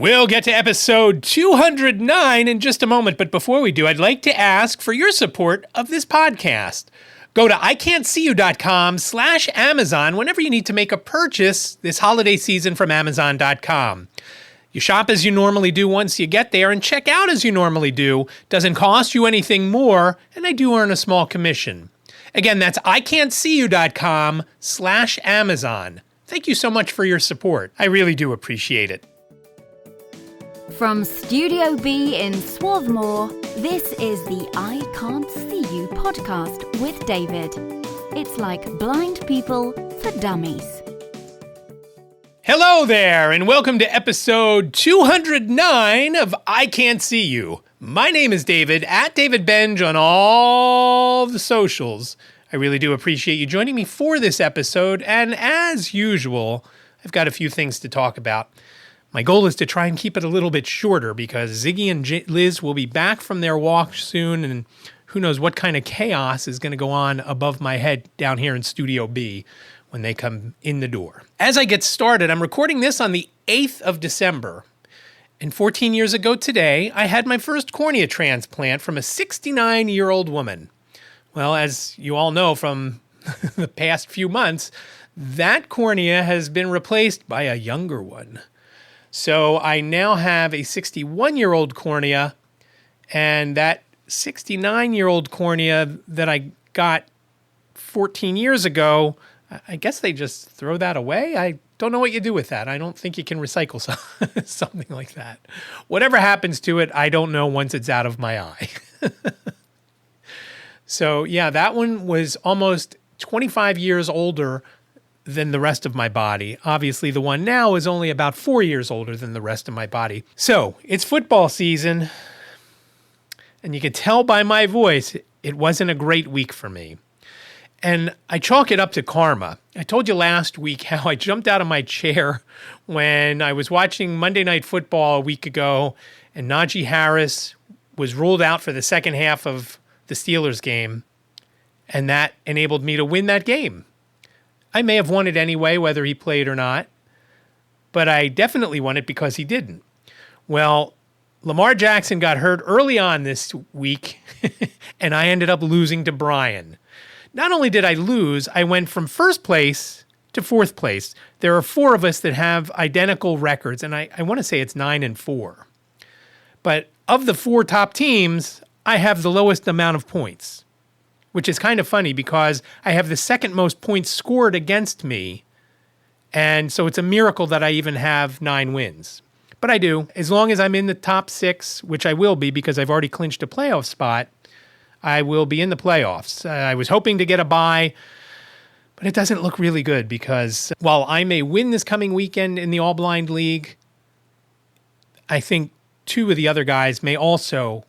We'll get to episode 209 in just a moment, but before we do, I'd like to ask for your support of this podcast. Go to iCantCU.com/Amazon whenever you need to make a purchase this holiday season from Amazon.com. You shop as you normally do once you get there and check out as you normally do. Doesn't cost you anything more, and I do earn a small commission. Again, that's iCantCU.com/Amazon. Thank you so much for your support. I really do appreciate it. From Studio B in Swarthmore, this is the I Can't See You podcast with David. It's like blind people for dummies. Hello there, and welcome to episode 209 of I Can't See You. My name is David, at David Benj on all the socials. I really do appreciate you joining me for this episode, and as usual, I've got a few things to talk about. My goal is to try and keep it a little bit shorter because Ziggy and Liz will be back from their walk soon, and who knows what kind of chaos is going to go on above my head down here in Studio B when they come in the door. As I get started, I'm recording this on the 8th of December. And 14 years ago today, I had my first cornea transplant from a 69-year-old woman. Well, as you all know from the past few months, that cornea has been replaced by a younger one. So I now have a 61-year-old cornea, and that 69-year-old cornea that I got 14 years ago, I guess they just throw that away. I don't know what you do with that. I don't think you can recycle something like that. Whatever happens to it, I don't know once it's out of my eye. So yeah, that one was almost 25 years older than the rest of my body. Obviously, the one now is only about 4 years older than the rest of my body. So it's football season, and you could tell by my voice, it wasn't a great week for me. And I chalk it up to karma. I told you last week how I jumped out of my chair when I was watching Monday Night Football a week ago, and Najee Harris was ruled out for the second half of the Steelers game, and that enabled me to win that game. I may have won it anyway, whether he played or not, but I definitely won it because he didn't. Well, Lamar Jackson got hurt early on this week, and I ended up losing to Brian. Not only did I lose, I went from first place to fourth place. There are four of us that have identical records, and I want to say it's 9-4. But of the four top teams, I have the lowest amount of points, which is kind of funny because I have the second most points scored against me. And so it's a miracle that I even have 9 wins. But I do. As long as I'm in the top 6, which I will be because I've already clinched a playoff spot, I will be in the playoffs. I was hoping to get a bye, but it doesn't look really good because while I may win this coming weekend in the All Blind League, I think 2 of the other guys may also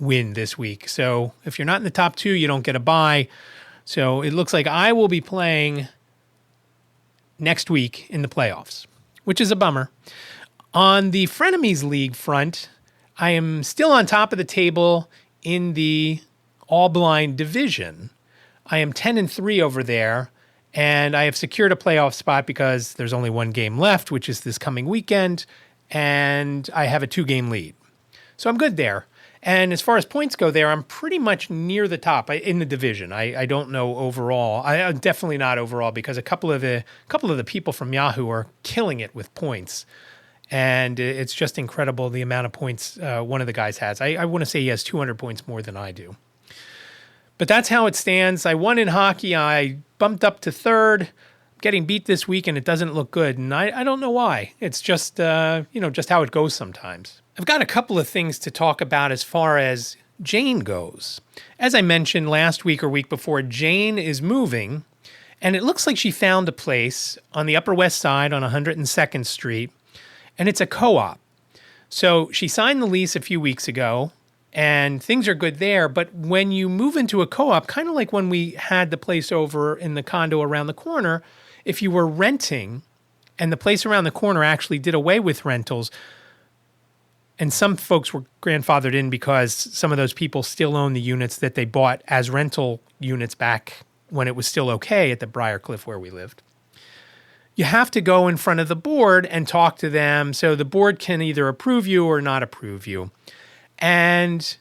win this week. So if you're not in the top 2, you don't get a bye. So it looks like I will be playing next week in the playoffs, which is a bummer. On the Frenemies League front, I am still on top of the table in the All Blind division. I am 10-3 over there, and I have secured a playoff spot because there's only one game left, which is this coming weekend, and I have a 2-game lead. So I'm good there. And as far as points go there, I'm pretty much near the top in the division. I don't know overall. I'm definitely not overall because a couple of the people from Yahoo are killing it with points. And it's just incredible the amount of points one of the guys has. I want to say he has 200 points more than I do. But that's how it stands. I won in hockey. I bumped up to third. Getting beat this week, and it doesn't look good. And I don't know why. It's just, just how it goes sometimes. I've got a couple of things to talk about as far as Jane goes. As I mentioned last week or week before, Jane is moving, and it looks like she found a place on the Upper West Side on 102nd Street, and it's a co-op. So she signed the lease a few weeks ago, and things are good there. But when you move into a co-op, kind of like when we had the place over in the condo around the corner, if you were renting and the place around the corner actually did away with rentals, and some folks were grandfathered in because some of those people still own the units that they bought as rental units back when it was still okay at the Briarcliff where we lived. you have to go in front of the board and talk to them so the board can either approve you or not approve you. And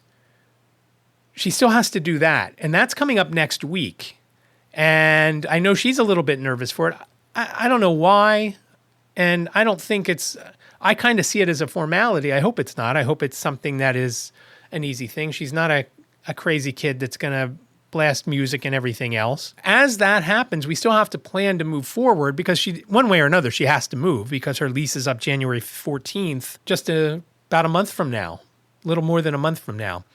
she still has to do that. And that's coming up next week. And I know she's a little bit nervous for it. I don't know why. And I don't think I kind of see it as a formality. I hope it's not. I hope it's something that is an easy thing. She's not a crazy kid that's going to blast music and everything else. As that happens, we still have to plan to move forward because one way or another, she has to move because her lease is up January 14th, just about a month from now, a little more than a month from now.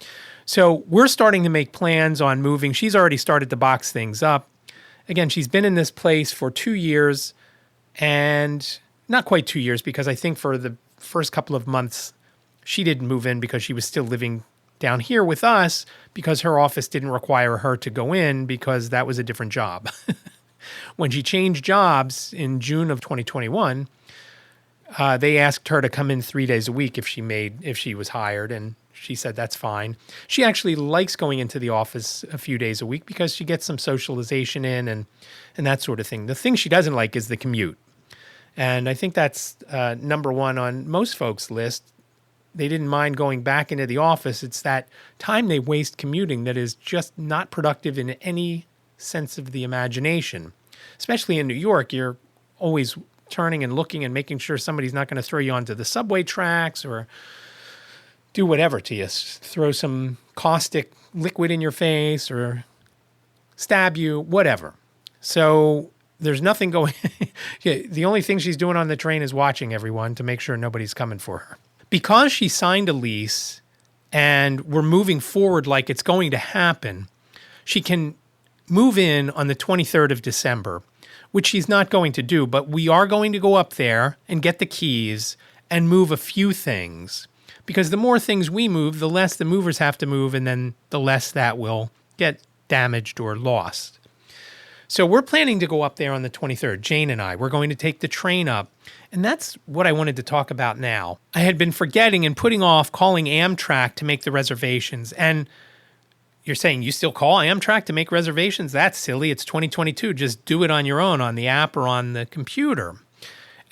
So we're starting to make plans on moving. She's already started to box things up. Again, she's been in this place for 2 years and not quite 2 years because I think for the first couple of months, she didn't move in because she was still living down here with us because her office didn't require her to go in because that was a different job. When she changed jobs in June of 2021, they asked her to come in 3 days a week if she was hired, and she said that's fine. She actually likes going into the office a few days a week because she gets some socialization in and that sort of thing. The thing she doesn't like is the commute. And I think that's number one on most folks' list. They didn't mind going back into the office. It's that time they waste commuting that is just not productive in any sense of the imagination. Especially in New York, you're always turning and looking and making sure somebody's not going to throw you onto the subway tracks or do whatever to you, throw some caustic liquid in your face or stab you, whatever. So there's nothing going. The only thing she's doing on the train is watching everyone to make sure nobody's coming for her. Because she signed a lease and we're moving forward like it's going to happen, she can move in on the 23rd of December, which she's not going to do, but we are going to go up there and get the keys and move a few things. Because the more things we move, the less the movers have to move, and then the less that will get damaged or lost. So we're planning to go up there on the 23rd, Jane and I. We're going to take the train up. And that's what I wanted to talk about now. I had been forgetting and putting off calling Amtrak to make the reservations. And you're saying you still call Amtrak to make reservations? That's silly. It's 2022. Just do it on your own, on the app or on the computer.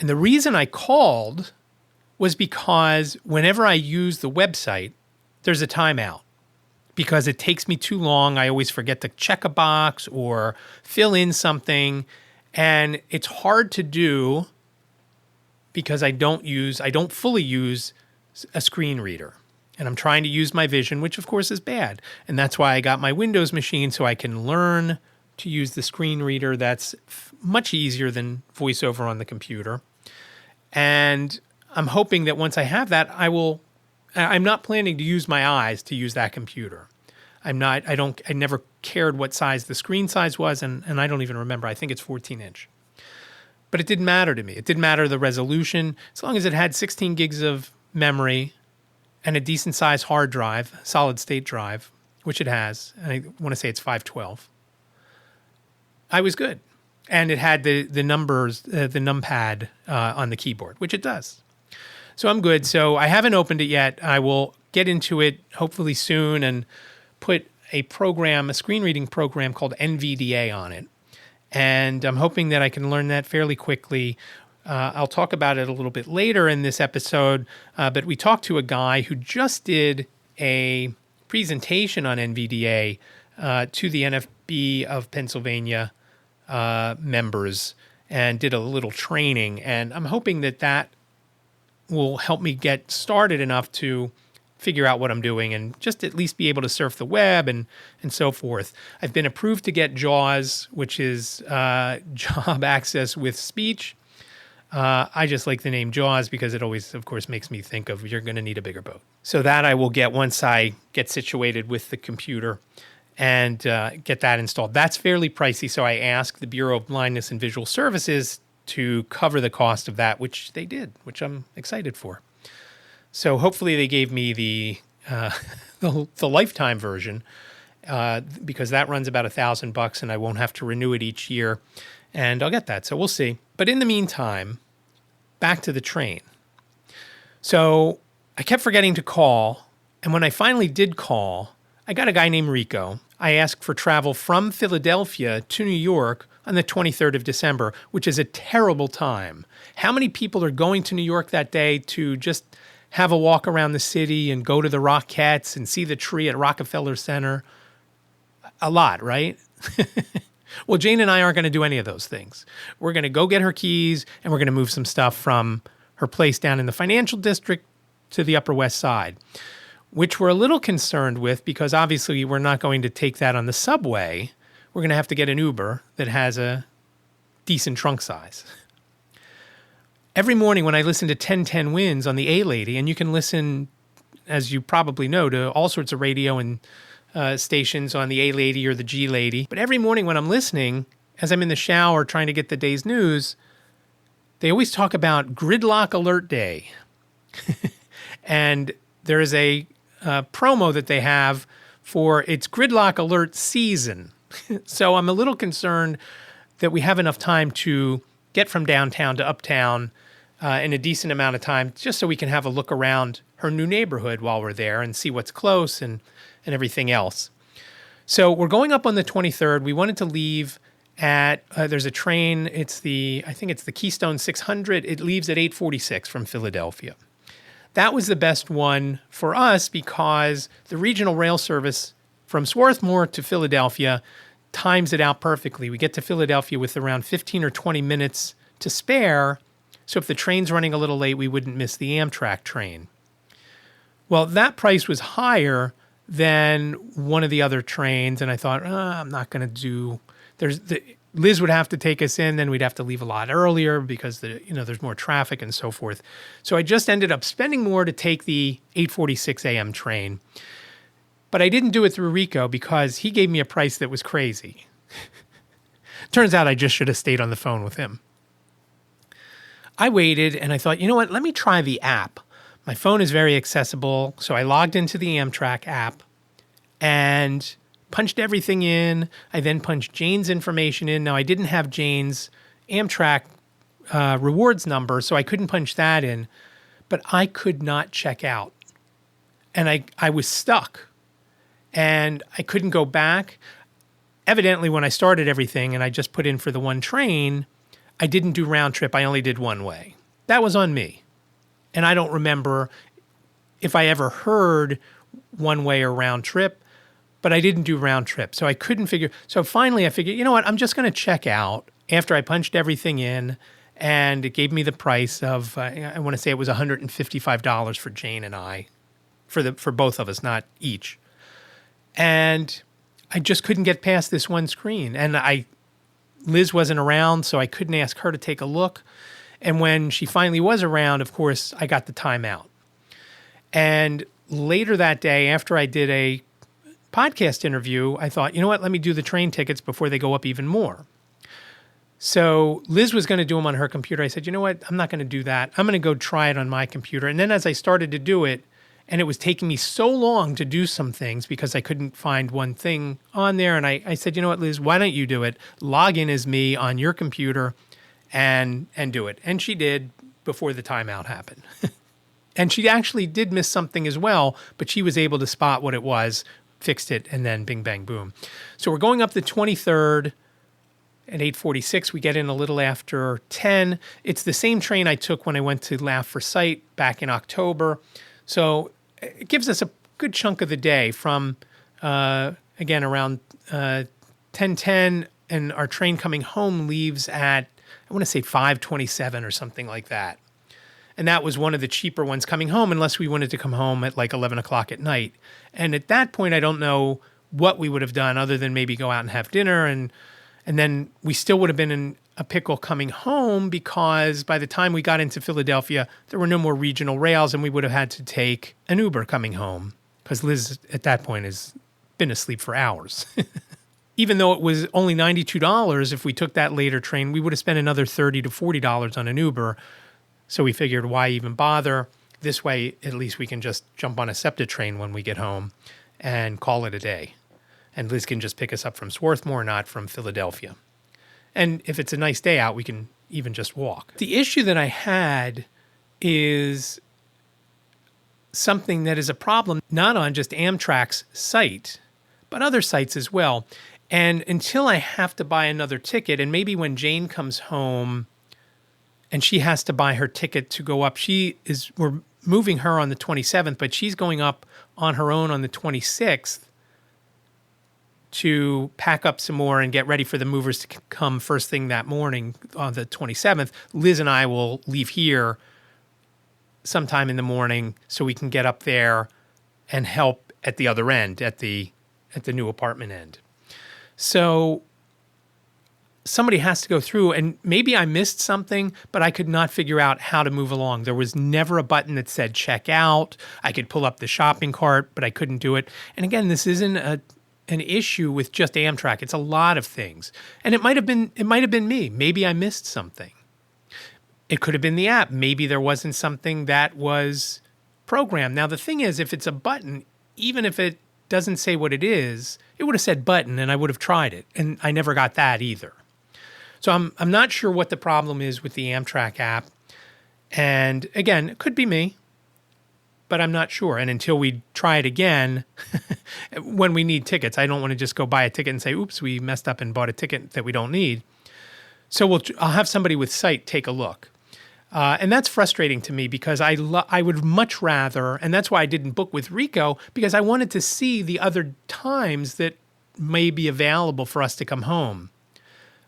And the reason I called was because whenever I use the website, there's a timeout. Because it takes me too long. I always forget to check a box or fill in something. And it's hard to do because I don't fully use a screen reader. And I'm trying to use my vision, which of course is bad. And that's why I got my Windows machine so I can learn to use the screen reader. That's much easier than VoiceOver on the computer. And I'm hoping that once I have that, I'm not planning to use my eyes to use that computer. I never cared what size the screen size was, and I don't even remember. I think it's 14-inch. But it didn't matter to me. It didn't matter the resolution. As long as it had 16 gigs of memory and a decent size hard drive, solid state drive, which it has, and I want to say it's 512, I was good. And it had the numbers, the numpad on the keyboard, which it does. So I'm good. So I haven't opened it yet. I will get into it hopefully soon and put a screen reading program called NVDA on it. And I'm hoping that I can learn that fairly quickly. I'll talk about it a little bit later in this episode, but we talked to a guy who just did a presentation on NVDA to the NFB of Pennsylvania members and did a little training. And I'm hoping that will help me get started enough to figure out what I'm doing and just at least be able to surf the web and so forth. I've been approved to get JAWS, which is Job Access with Speech. I just like the name JAWS because it always, of course, makes me think of you're going to need a bigger boat. So that I will get once I get situated with the computer and get that installed. That's fairly pricey, so I asked the Bureau of Blindness and Visual Services to cover the cost of that, which they did, which I'm excited for. So hopefully they gave me the lifetime version because that runs about $1,000 and I won't have to renew it each year, and I'll get that. So we'll see. But in the meantime, back to the train. So I kept forgetting to call, and when I finally did call, I got a guy named Rico. I asked for travel from Philadelphia to New York on the 23rd of December, which is a terrible time. How many people are going to New York that day to just have a walk around the city and go to the Rockettes and see the tree at Rockefeller Center? A lot, right? Well, Jane and I aren't going to do any of those things. We're going to go get her keys, and we're going to move some stuff from her place down in the financial district to the Upper West Side, which we're a little concerned with because obviously we're not going to take that on the subway. We're going to have to get an Uber that has a decent trunk size. Every morning when I listen to 1010 Wins on the A-Lady, and you can listen, as you probably know, to all sorts of radio and stations on the A-Lady or the G-Lady. But every morning when I'm listening, as I'm in the shower trying to get the day's news, they always talk about Gridlock Alert Day. And there is a promo that they have for its Gridlock Alert season. So I'm a little concerned that we have enough time to get from downtown to uptown in a decent amount of time, just so we can have a look around her new neighborhood while we're there and see what's close and everything else. So we're going up on the 23rd. We wanted to leave at, there's a train, I think it's the Keystone 600. It leaves at 8:46 from Philadelphia. That was the best one for us because the regional rail service from Swarthmore to Philadelphia times it out perfectly. We get to Philadelphia with around 15 or 20 minutes to spare, so if the train's running a little late, we wouldn't miss the Amtrak train. Well, that price was higher than one of the other trains, and I thought, I'm not going to do. Liz would have to take us in, then we'd have to leave a lot earlier because there's more traffic and so forth. So I just ended up spending more to take the 8:46 a.m. train. But I didn't do it through Rico because he gave me a price that was crazy. Turns out I just should have stayed on the phone with him. I waited and I thought, you know what, let me try the app. My phone is very accessible, so I logged into the Amtrak app and punched everything in. I then punched Jane's information in. Now, I didn't have Jane's Amtrak rewards number, so I couldn't punch that in, but I could not check out. And I was stuck, and I couldn't go back. Evidently, when I started everything and I just put in for the one train, I didn't do round trip. I only did one way. That was on me. And I don't remember if I ever heard one way or round trip, but I didn't do round trip. So I couldn't figure. So finally I figured, you know what, I'm just going to check out after I punched everything in, and it gave me the price of, I want to say it was $155 for Jane and I, for both of us, not each. And I just couldn't get past this one screen. And Liz wasn't around, so I couldn't ask her to take a look. And when she finally was around, of course, I got the timeout. And later that day, after I did a podcast interview, I thought, you know what, let me do the train tickets before they go up even more. So Liz was going to do them on her computer. I said, you know what, I'm not going to do that. I'm going to go try it on my computer. And then as I started to do it, and it was taking me so long to do some things because I couldn't find one thing on there. And I said, you know what, Liz, why don't you do it? Log in as me on your computer and do it. And she did before the timeout happened. And she actually did miss something as well, but she was able to spot what it was, fixed it, and then bing, bang, boom. So we're going up the 23rd at 8:46. We get in a little after 10. It's the same train I took when I went to Laugh for Sight back in October. So it gives us a good chunk of the day from, again, around 10:10, and our train coming home leaves at, I want to say 5:27 or something like that. And that was one of the cheaper ones coming home, unless we wanted to come home at like 11 o'clock at night. And at that point, I don't know what we would have done other than maybe go out and have dinner. And then we still would have been in a pickle coming home because by the time we got into Philadelphia, there were no more regional rails and we would have had to take an Uber coming home because Liz at that point has been asleep for hours. Even though it was only $92, if we took that later train, we would have spent another $30 to $40 on an Uber. So we figured, why even bother? This way, at least we can just jump on a SEPTA train when we get home and call it a day. And Liz can just pick us up from Swarthmore, not from Philadelphia. And if it's a nice day out, we can even just walk. The issue that I had is something that is a problem, not on just Amtrak's site, but other sites as well. And until I have to buy another ticket, and maybe when Jane comes home and she has to buy her ticket to go up, we're moving her on the 27th, but she's going up on her own on the 26th to pack up some more and get ready for the movers to come first thing that morning on the 27th. Liz and I will leave here sometime in the morning so we can get up there and help at the other end, at the new apartment end. So somebody has to go through, and maybe I missed something, but I could not figure out how to move along. There was never a button that said check out. I could pull up the shopping cart, but I couldn't do it. And again, this isn't an issue with just Amtrak. It's a lot of things. And it might have been me. Maybe I missed something. It could have been the app. Maybe there wasn't something that was programmed. Now, the thing is, if it's a button, even if it doesn't say what it is, it would have said button and I would have tried it. And I never got that either. So I'm not sure what the problem is with the Amtrak app. And again, it could be me, but I'm not sure. And until we try it again, when we need tickets, I don't want to just go buy a ticket and say, oops, we messed up and bought a ticket that we don't need. So I'll have somebody with sight take a look. And that's frustrating to me because I would much rather, and that's why I didn't book with Rico, because I wanted to see the other times that may be available for us to come home.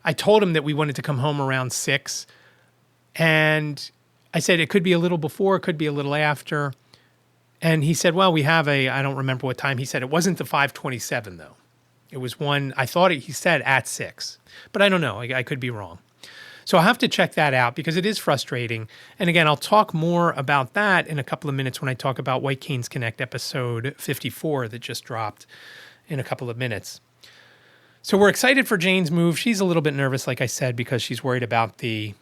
I told him that we wanted to come home around 6, and I said it could be a little before, it could be a little after. And he said, well, we have I don't remember what time he said. It wasn't the 5:27 though. It was one, I thought he said at 6, but I don't know. I could be wrong. So I'll have to check that out because it is frustrating. And again, I'll talk more about that in a couple of minutes when I talk about White Canes Connect episode 54 that just dropped in a couple of minutes. So we're excited for Jane's move. She's a little bit nervous, like I said, because she's worried about the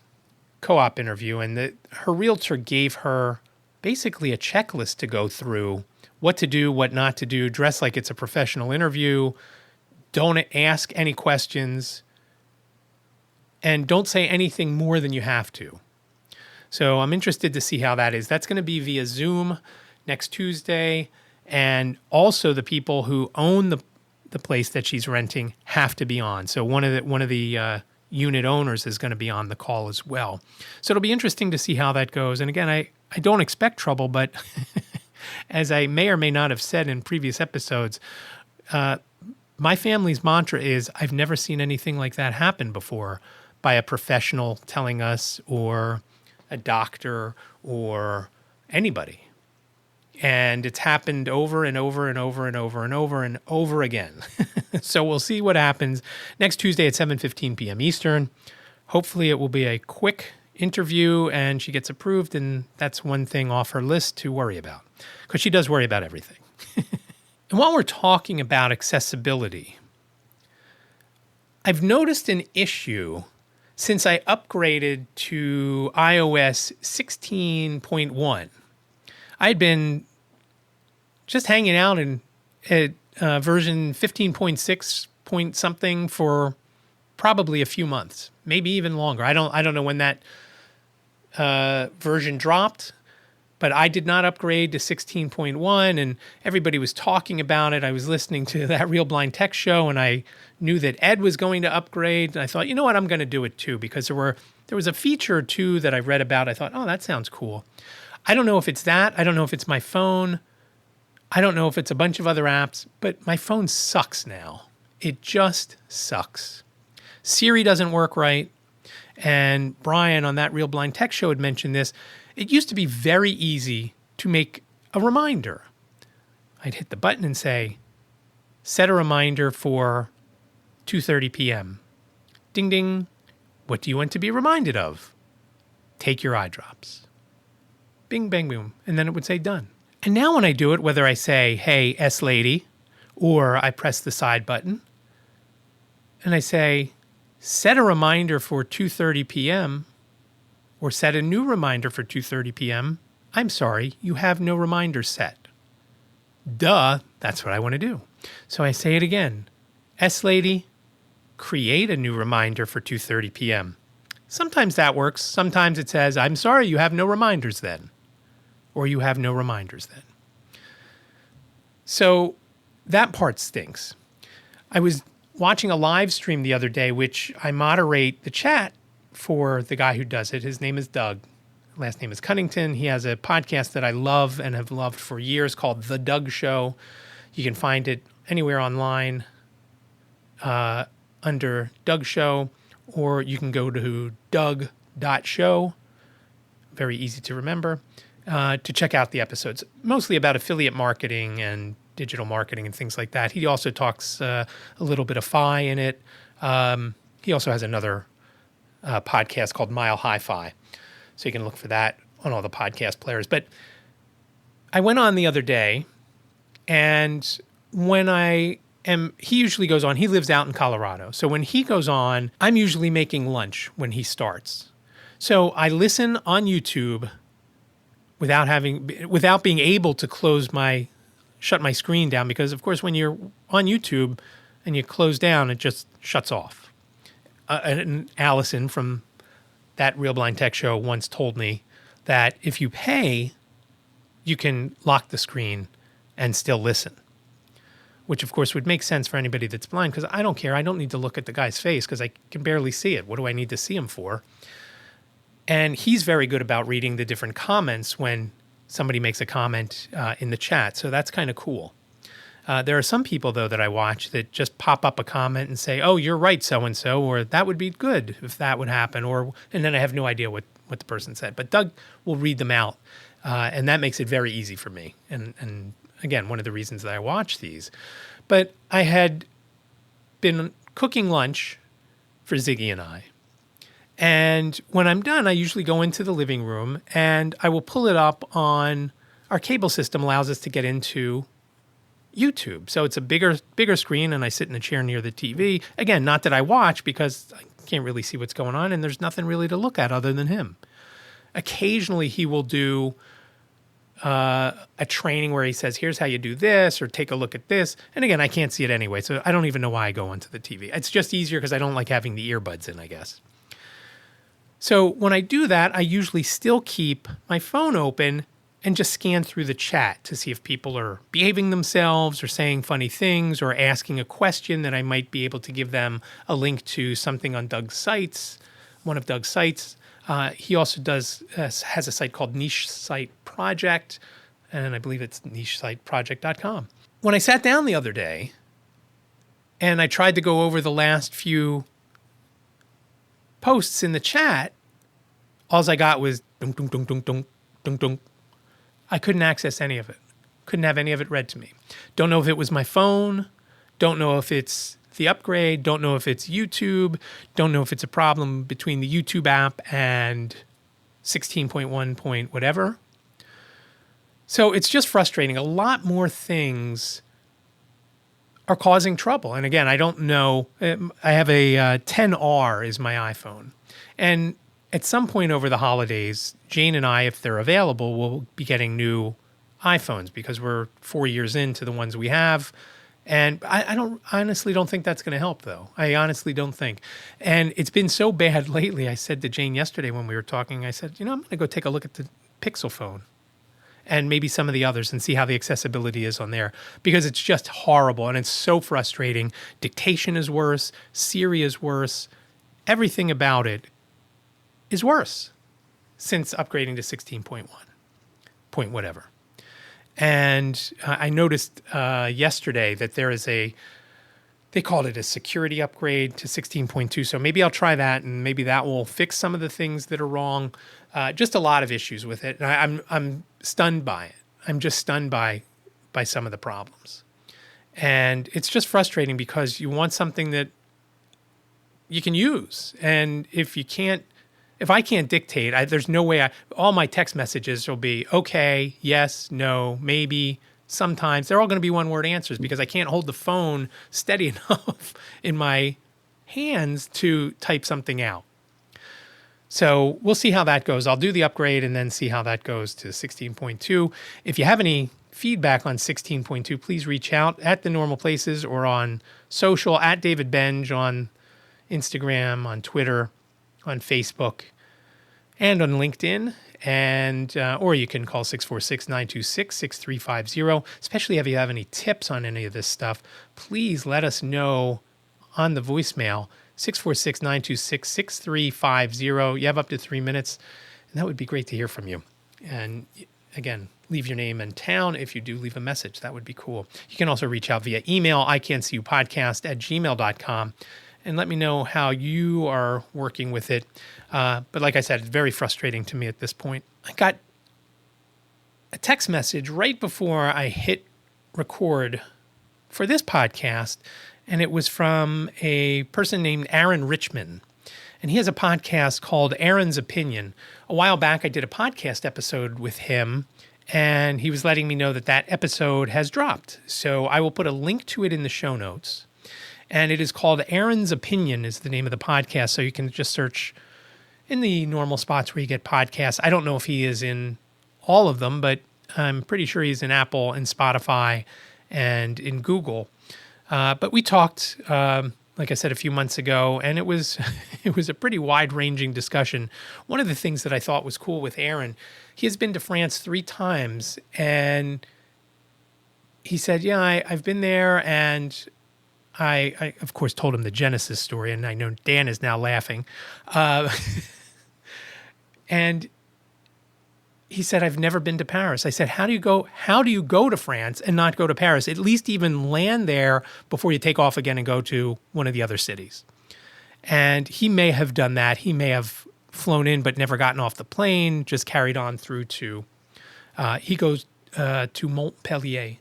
co-op interview. And her realtor gave her basically a checklist to go through, what to do, what not to do, dress like it's a professional interview, don't ask any questions, and don't say anything more than you have to. So I'm interested to see how that is. That's going to be via Zoom next Tuesday. And also the people who own the place that she's renting have to be on. So one of the unit owners is going to be on the call as well. So it'll be interesting to see how that goes. And again, I don't expect trouble, but as I may or may not have said in previous episodes, my family's mantra is I've never seen anything like that happen before by a professional telling us, or a doctor, or anybody. And it's happened over and over and over and over and over and over again. So we'll see what happens next Tuesday at 7:15 p.m. Eastern. Hopefully it will be a quick interview and she gets approved, and that's one thing off her list to worry about, because she does worry about everything. And while we're talking about accessibility, I've noticed an issue since I upgraded to iOS 16.1. I'd been just hanging out at version 15.6 point something for probably a few months, maybe even longer. I don't know when that version dropped, but I did not upgrade to 16.1, and everybody was talking about it. I was listening to that Real Blind Tech show, and I knew that Ed was going to upgrade. And I thought, you know what, I'm going to do it too, because there was a feature or two that I read about. I thought, oh, that sounds cool. I don't know if it's that. I don't know if it's my phone. I don't know if it's a bunch of other apps, but my phone sucks now. It just sucks. Siri doesn't work right. And Brian on that Real Blind Tech show had mentioned this. It used to be very easy to make a reminder. I'd hit the button and say, set a reminder for 2:30 p.m. Ding, ding. What do you want to be reminded of? Take your eye drops. Bing, bang, boom. And then it would say done. And now when I do it, whether I say, hey, S lady, or I press the side button and I say, set a reminder for 2:30 p.m. or set a new reminder for 2:30 p.m., I'm sorry, you have no reminder set. Duh, that's what I want to do. So I say it again. S lady, create a new reminder for 2:30 p.m. Sometimes that works. Sometimes it says, I'm sorry, you have no reminders then. Or you have no reminders then. So that part stinks. I was watching a live stream the other day, which I moderate the chat for the guy who does it. His name is Doug. Last name is Cunnington. He has a podcast that I love and have loved for years called The Doug Show. You can find it anywhere online under Doug Show, or you can go to doug.show, very easy to remember, to check out the episodes, mostly about affiliate marketing and digital marketing and things like that. He also talks a little bit of Fi in it. He also has another podcast called Mile High Fi. So you can look for that on all the podcast players. But I went on the other day, and when he usually goes on, he lives out in Colorado. So when he goes on, I'm usually making lunch when he starts. So I listen on YouTube without being able to shut my screen down, because of course when you're on YouTube and you close down, it just shuts off. And Allison from that Real Blind Tech Show once told me that if you pay, you can lock the screen and still listen, which of course would make sense for anybody that's blind, because I don't care. I don't need to look at the guy's face because I can barely see it. What do I need to see him for? And he's very good about reading the different comments when somebody makes a comment in the chat. So that's kind of cool. There are some people, though, that I watch that just pop up a comment and say, oh, you're right, so-and-so, or that would be good if that would happen, and then I have no idea what the person said. But Doug will read them out, and that makes it very easy for me. And again, one of the reasons that I watch these. But I had been cooking lunch for Ziggy and I. And when I'm done, I usually go into the living room, and I will pull it up on our cable system allows us to get into YouTube. So it's a bigger screen, and I sit in a chair near the TV. Again, not that I watch because I can't really see what's going on, and there's nothing really to look at other than him. Occasionally, he will do a training where he says, here's how you do this, or take a look at this. And again, I can't see it anyway, so I don't even know why I go onto the TV. It's just easier because I don't like having the earbuds in, I guess. So when I do that, I usually still keep my phone open and just scan through the chat to see if people are behaving themselves or saying funny things or asking a question that I might be able to give them a link to something on Doug's sites, one of Doug's sites. He also has a site called Niche Site Project, and I believe it's nichesiteproject.com. When I sat down the other day and I tried to go over the last few posts in the chat, all I got was dunk, dunk, dunk, dunk, dunk, dunk, dunk. I couldn't access any of it. Couldn't have any of it read to me. Don't know if it was my phone. Don't know if it's the upgrade. Don't know if it's YouTube. Don't know if it's a problem between the YouTube app and 16.1 point whatever. So it's just frustrating. A lot more things are causing trouble. And again, I don't know. I have a 10R is my iPhone. And at some point over the holidays, Jane and I, if they're available, will be getting new iPhones because we're 4 years into the ones we have. And I honestly don't think that's going to help, though. I honestly don't think. And it's been so bad lately. I said to Jane yesterday when we were talking, I said, I'm going to go take a look at the Pixel phone and maybe some of the others and see how the accessibility is on there, because it's just horrible and it's so frustrating. Dictation is worse. Siri is worse. Everything about it is worse since upgrading to 16.1 point whatever. And I noticed yesterday that there is they called it a security upgrade to 16.2. So maybe I'll try that, and maybe that will fix some of the things that are wrong. Just a lot of issues with it. And I'm stunned by it. I'm just stunned by some of the problems. And it's just frustrating because you want something that you can use. And if I can't dictate, there's no way all my text messages will be okay, yes, no, maybe, sometimes. They're all going to be one-word answers because I can't hold the phone steady enough in my hands to type something out. So we'll see how that goes. I'll do the upgrade and then see how that goes to 16.2. If you have any feedback on 16.2, please reach out at the normal places or on social, at David Benj on Instagram, on Twitter, on Facebook, and on LinkedIn. And or you can call 646-926-6350. Especially if you have any tips on any of this stuff, please let us know on the voicemail, 646-926-6350. You have up to 3 minutes, and that would be great to hear from you. And again, leave your name and town. If you do leave a message, that would be cool. You can also reach out via email, iCantCUpodcast@gmail.com, and let me know how you are working with it. But like I said, it's very frustrating to me at this point. I got a text message right before I hit record for this podcast, and it was from a person named Aaron Richman. And he has a podcast called Aaron's Opinion. A while back, I did a podcast episode with him, and he was letting me know that that episode has dropped. So I will put a link to it in the show notes. And it is called Aaron's Opinion is the name of the podcast. So you can just search in the normal spots where you get podcasts. I don't know if he is in all of them, but I'm pretty sure he's in Apple and Spotify and in Google. But we talked, like I said, a few months ago, and it was it was a pretty wide-ranging discussion. One of the things that I thought was cool with Aaron, he has been to France 3 times, and he said, yeah, I've been there, and I of course, told him the Genesis story, and I know Dan is now laughing. And he said, I've never been to Paris. I said, how do you go to France and not go to Paris? At least even land there before you take off again and go to one of the other cities. And he may have done that. He may have flown in but never gotten off the plane, just carried on through to, he goes to Montpellier,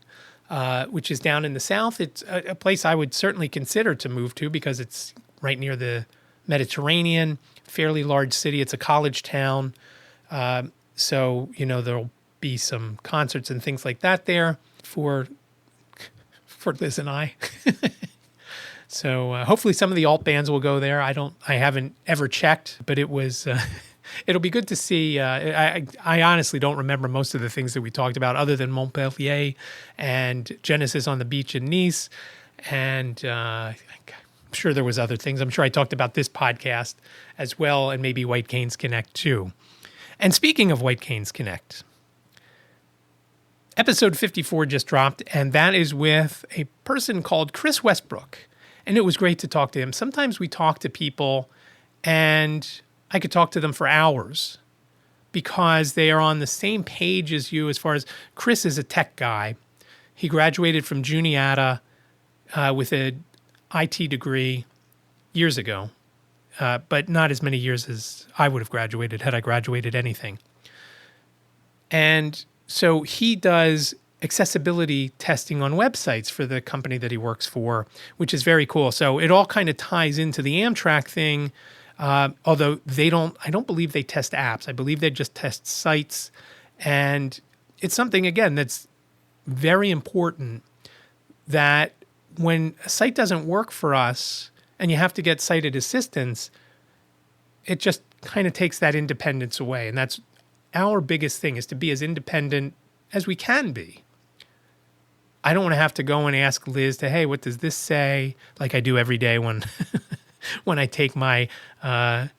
which is down in the south. It's a place I would certainly consider to move to because it's right near the Mediterranean, fairly large city. It's a college town. So, there'll be some concerts and things like that there for Liz and I. So hopefully some of the alt bands will go there. I haven't ever checked, but it was, it'll be good to see. I honestly don't remember most of the things that we talked about other than Montpellier and Genesis on the beach in Nice. And I'm sure there was other things. I'm sure I talked about this podcast as well, and maybe White Canes Connect too. And speaking of White Canes Connect, episode 54 just dropped, and that is with a person called Chris Westbrook. And it was great to talk to him. Sometimes we talk to people, and I could talk to them for hours because they are on the same page as you as far as Chris is a tech guy. He graduated from Juniata with an IT degree years ago. But not as many years as I would have graduated had I graduated anything. And so he does accessibility testing on websites for the company that he works for, which is very cool. So it all kind of ties into the Amtrak thing, although I don't believe they test apps. I believe they just test sites. And it's something, again, that's very important that when a site doesn't work for us, and you have to get sighted assistance, it just kind of takes that independence away. And that's our biggest thing, is to be as independent as we can be. I don't want to have to go and ask Liz hey, what does this say? Like I do every day when when I take my hot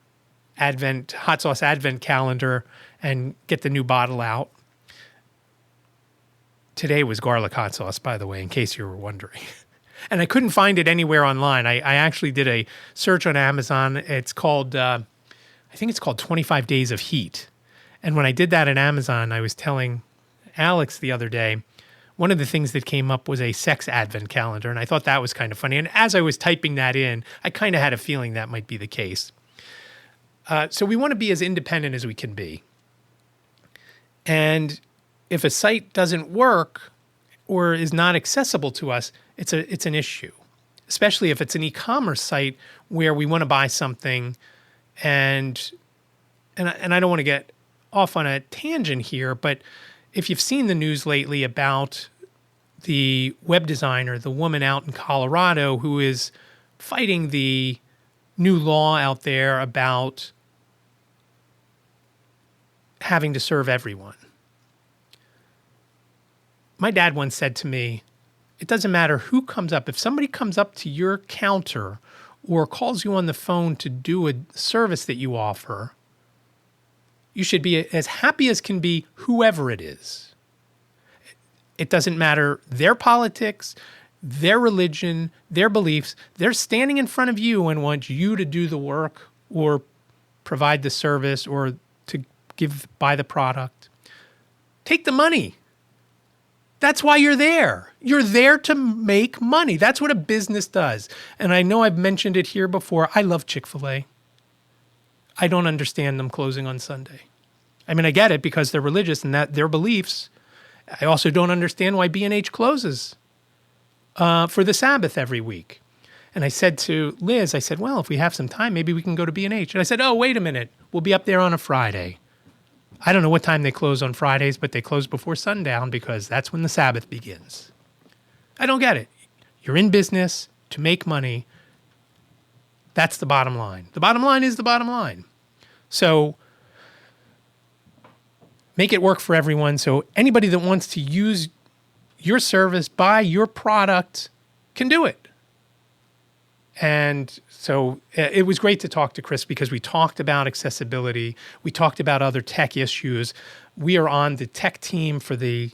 sauce advent calendar and get the new bottle out. Today was garlic hot sauce, by the way, in case you were wondering. And I couldn't find it anywhere online. I actually did a search on Amazon. It's called, I think it's called 25 Days of Heat. And when I did that at Amazon, I was telling Alex the other day, one of the things that came up was a sex advent calendar. And I thought that was kind of funny. And as I was typing that in, I kind of had a feeling that might be the case. So we want to be as independent as we can be. And if a site doesn't work or is not accessible to us, it's an issue, especially if it's an e-commerce site where we want to buy something, and I don't want to get off on a tangent here, but if you've seen the news lately about the web designer, the woman out in Colorado who is fighting the new law out there about having to serve everyone. My dad once said to me, it doesn't matter who comes up. If somebody comes up to your counter or calls you on the phone to do a service that you offer, you should be as happy as can be, whoever it is. It doesn't matter their politics, their religion, their beliefs. They're standing in front of you and want you to do the work or provide the service or to buy the product. Take the money. That's why you're there. You're there to make money. That's what a business does. And I know I've mentioned it here before. I love Chick-fil-A. I don't understand them closing on Sunday. I mean, I get it because they're religious and that their beliefs. I also don't understand why B&H closes for the Sabbath every week. And I said to Liz, I said, well, if we have some time, maybe we can go to B&H. And I said, oh, wait a minute. We'll be up there on a Friday. I don't know what time they close on Fridays, but they close before sundown because that's when the Sabbath begins. I don't get it. You're in business to make money. That's the bottom line. The bottom line is the bottom line. So make it work for everyone. So anybody that wants to use your service, buy your product, can do it. And so it was great to talk to Chris because we talked about accessibility. We talked about other tech issues. We are on the tech team for the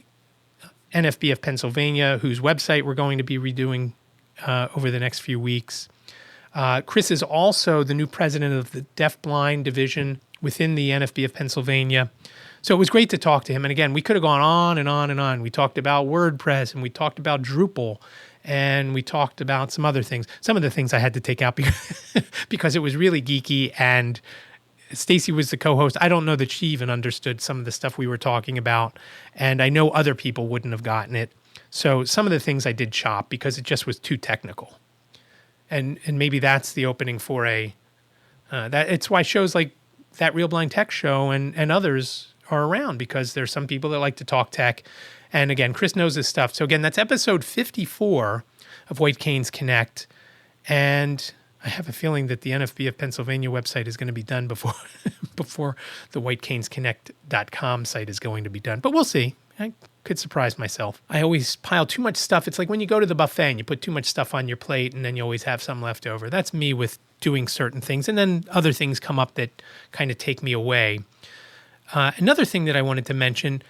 NFB of Pennsylvania, whose website we're going to be redoing over the next few weeks. Chris is also the new president of the deaf-blind division within the NFB of Pennsylvania. So it was great to talk to him. And again, we could have gone on and on and on. We talked about WordPress and we talked about Drupal. And we talked about some other things. Some of the things I had to take out because it was really geeky. And Stacy was the co-host. I don't know that she even understood some of the stuff we were talking about. And I know other people wouldn't have gotten it. So some of the things I did chop because it just was too technical. And maybe that's the opening for it's why shows like that Real Blind Tech Show and others are around because there's some people that like to talk tech. And again, Chris knows this stuff. So again, that's episode 54 of White Canes Connect. And I have a feeling that the NFB of Pennsylvania website is going to be done before the whitecanesconnect.com site is going to be done. But we'll see. I could surprise myself. I always pile too much stuff. It's like when you go to the buffet and you put too much stuff on your plate and then you always have some left over. That's me with doing certain things. And then other things come up that kind of take me away. Another thing that I wanted to mention,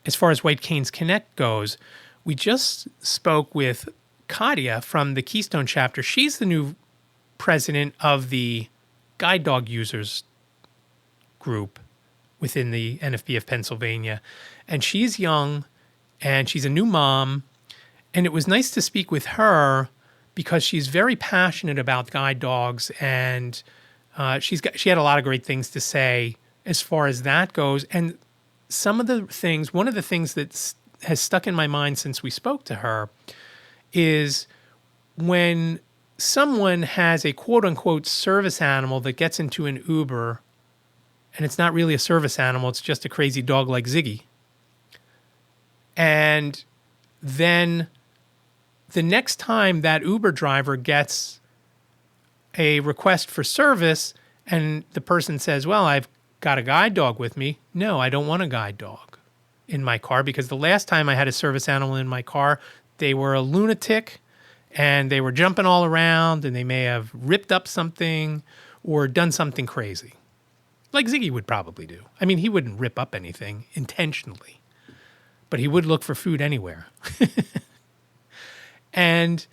as far as White Canes Connect goes, we just spoke with Katia from the Keystone chapter. She's the new president of the guide dog users group within the NFB of Pennsylvania. And she's young and she's a new mom. And it was nice to speak with her because she's very passionate about guide dogs. And she had a lot of great things to say as far as that goes. And one of the things that has stuck in my mind since we spoke to her is when someone has a quote-unquote service animal that gets into an Uber, and it's not really a service animal, it's just a crazy dog like Ziggy. And then the next time that Uber driver gets a request for service and the person says, well, I've got a guide dog with me. No, I don't want a guide dog in my car because the last time I had a service animal in my car, they were a lunatic and they were jumping all around and they may have ripped up something or done something crazy. Like Ziggy would probably do. I mean, he wouldn't rip up anything intentionally, but he would look for food anywhere. And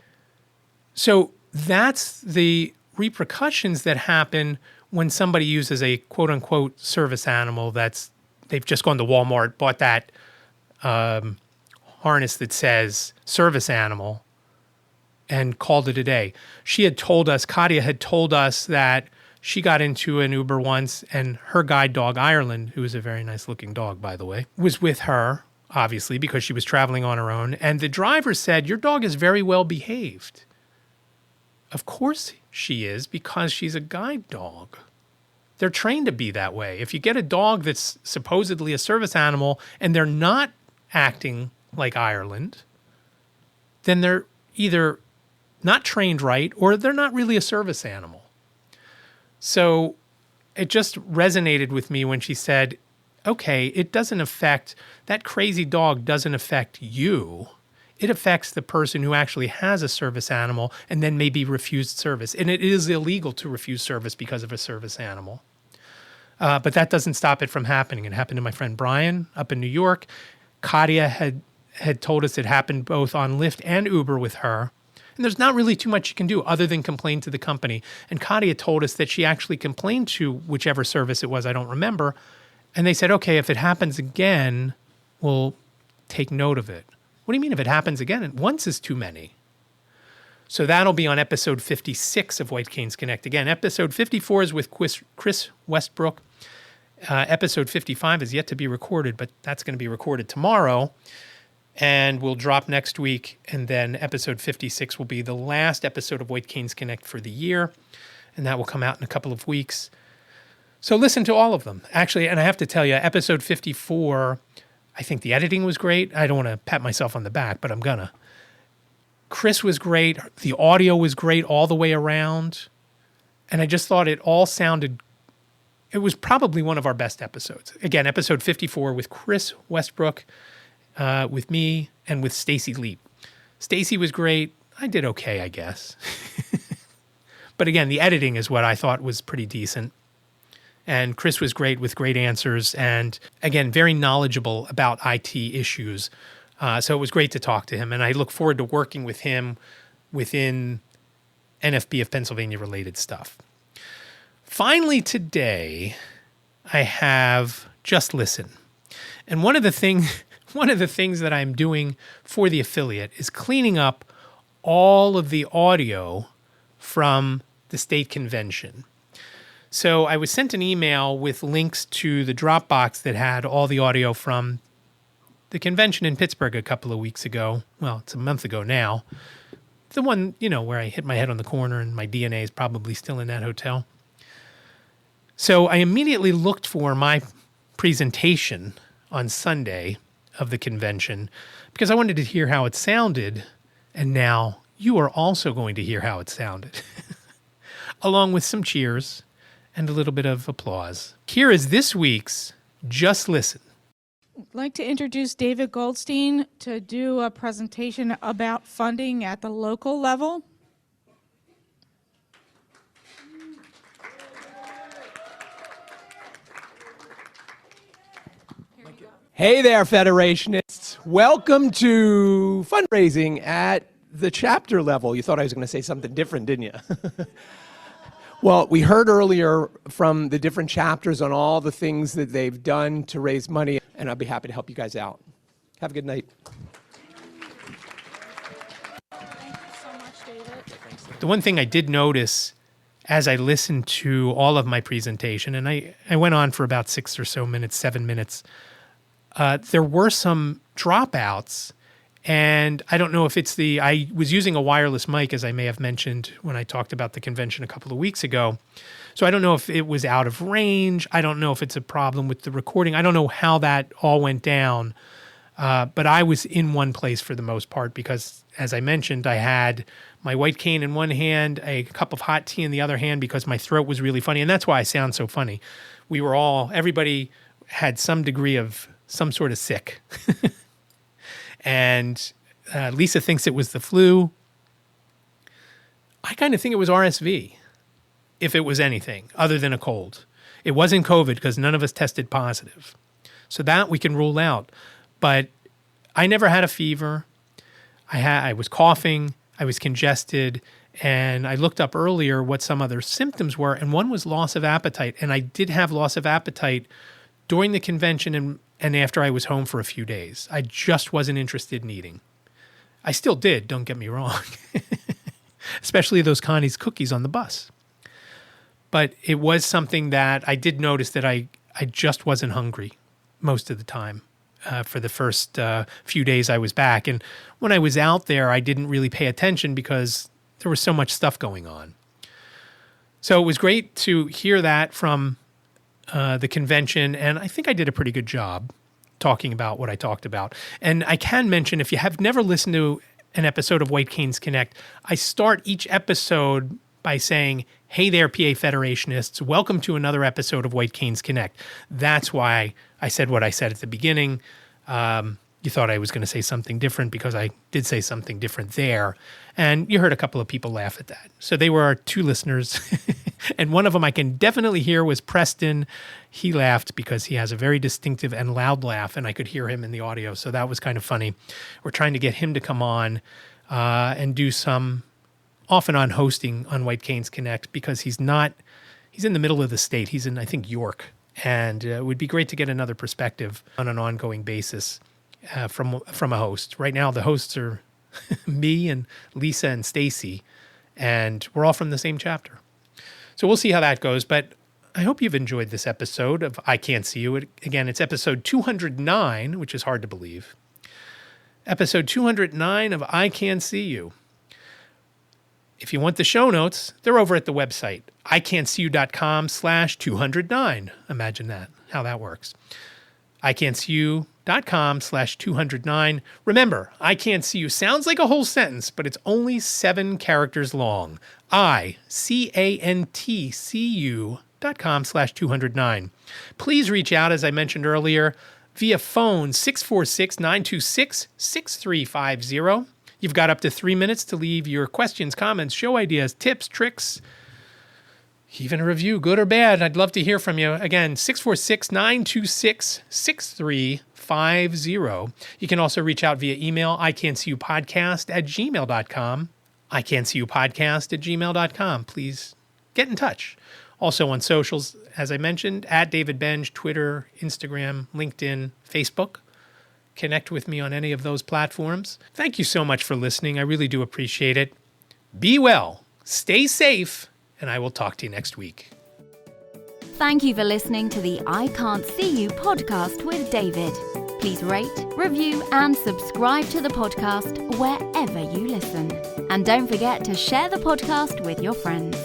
so that's the repercussions that happen when somebody uses a quote-unquote service animal they've just gone to Walmart, bought that harness that says service animal and called it a day. Katia had told us that she got into an Uber once and her guide dog, Ireland, who is a very nice looking dog, by the way, was with her, obviously, because she was traveling on her own. And the driver said, your dog is very well behaved. Of course she is, because she's a guide dog. They're trained to be that way. If you get a dog that's supposedly a service animal and they're not acting like Ireland, then they're either not trained right or they're not really a service animal. So it just resonated with me when she said, okay, that crazy dog doesn't affect you. It affects the person who actually has a service animal and then maybe refused service. And it is illegal to refuse service because of a service animal. But that doesn't stop it from happening. It happened to my friend Brian up in New York. Katia had told us it happened both on Lyft and Uber with her. And there's not really too much you can do other than complain to the company. And Katia told us that she actually complained to whichever service it was, I don't remember. And they said, okay, if it happens again, we'll take note of it. What do you mean if it happens again? Once is too many. So that'll be on episode 56 of White Canes Connect. Again, episode 54 is with Chris Westbrook. Episode 55 is yet to be recorded, but that's going to be recorded tomorrow and will drop next week. And then episode 56 will be the last episode of White Canes Connect for the year, and that will come out in a couple of weeks. So listen to all of them. Actually, and I have to tell you, episode 54, I think the editing was great. I don't want to pat myself on the back, but I'm gonna. Chris was great. The audio was great all the way around. And I just thought it all sounded, it was probably one of our best episodes. Again, episode 54 with Chris Westbrook, with me, and with Stacy Leap. Stacy was great. I did okay, I guess. But again, the editing is what I thought was pretty decent. And Chris was great with great answers and, again, very knowledgeable about IT issues. So it was great to talk to him, and I look forward to working with him within NFB of Pennsylvania related stuff. Finally today, I have Just Listen. And one of the things that I'm doing for the affiliate is cleaning up all of the audio from the state convention. So I was sent an email with links to the Dropbox that had all the audio from the convention in Pittsburgh a couple of weeks ago. Well, it's a month ago now. The one, where I hit my head on the corner and my DNA is probably still in that hotel. So I immediately looked for my presentation on Sunday of the convention because I wanted to hear how it sounded. And now you are also going to hear how it sounded, along with some cheers and a little bit of applause. Here is this week's Just Listen. I'd like to introduce David Goldstein to do a presentation about funding at the local level. Hey there, Federationists. Welcome to fundraising at the chapter level. You thought I was going to say something different, didn't you? Well, we heard earlier from the different chapters on all the things that they've done to raise money, and I'll be happy to help you guys out. Have a good night. Thank you so much, David. The one thing I did notice as I listened to all of my presentation, and I went on for about 6 or so minutes, 7 minutes, there were some dropouts. And I don't know if it's I was using a wireless mic, as I may have mentioned when I talked about the convention a couple of weeks ago. So I don't know if it was out of range. I don't know if it's a problem with the recording. I don't know how that all went down. But I was in one place for the most part because, as I mentioned, I had my white cane in one hand, a cup of hot tea in the other hand because my throat was really funny. And that's why I sound so funny. Everybody had some degree of some sort of sick. And Lisa thinks it was the flu. I kind of think it was RSV, if it was anything other than a cold. It wasn't COVID because none of us tested positive. So that we can rule out. But I never had a fever. I was coughing. I was congested. And I looked up earlier what some other symptoms were. And one was loss of appetite. And I did have loss of appetite during the convention and after I was home for a few days. I just wasn't interested in eating. I still did, don't get me wrong. Especially those Connie's cookies on the bus. But it was something that I did notice that I just wasn't hungry most of the time for the first few days I was back. And when I was out there, I didn't really pay attention because there was so much stuff going on. So it was great to hear that from the convention, and I think I did a pretty good job talking about what I talked about. And I can mention, if you have never listened to an episode of White Canes Connect, I start each episode by saying, hey there, PA Federationists, welcome to another episode of White Canes Connect. That's why I said what I said at the beginning. You thought I was going to say something different because I did say something different there. And you heard a couple of people laugh at that. So they were our two listeners. And one of them I can definitely hear was Preston. He laughed because he has a very distinctive and loud laugh, and I could hear him in the audio. So that was kind of funny. We're trying to get him to come on and do some off and on hosting on White Canes Connect because he's in the middle of the state. He's in, I think, York. And it would be great to get another perspective on an ongoing basis from a host. Right now, the hosts are me and Lisa and Stacy, and we're all from the same chapter. So we'll see how that goes. But I hope you've enjoyed this episode of iCantCU. Again, it's episode 209, which is hard to believe. Episode 209 of iCantCU. If you want the show notes, they're over at the website, iCantCU.com/209. Imagine that, how that works. iCantCU.com/209. Remember, iCantCU sounds like a whole sentence, but it's only 7 characters long. iCantCU.com/209. Please reach out, as I mentioned earlier, via phone 646-926-6350. You've got up to 3 minutes to leave your questions, comments, show ideas, tips, tricks, even a review, good or bad. I'd love to hear from you. Again, 646-926-6350. You can also reach out via email, iCantCUpodcast@gmail.com, iCantCUpodcast@gmail.com. Please get in touch. Also on socials, as I mentioned, at David Benj, Twitter, Instagram, LinkedIn, Facebook. Connect with me on any of those platforms. Thank you so much for listening. I really do appreciate it. Be well, stay safe, and I will talk to you next week. Thank you for listening to the I Can't See You podcast with David. Please rate, review, and subscribe to the podcast wherever you listen. And don't forget to share the podcast with your friends.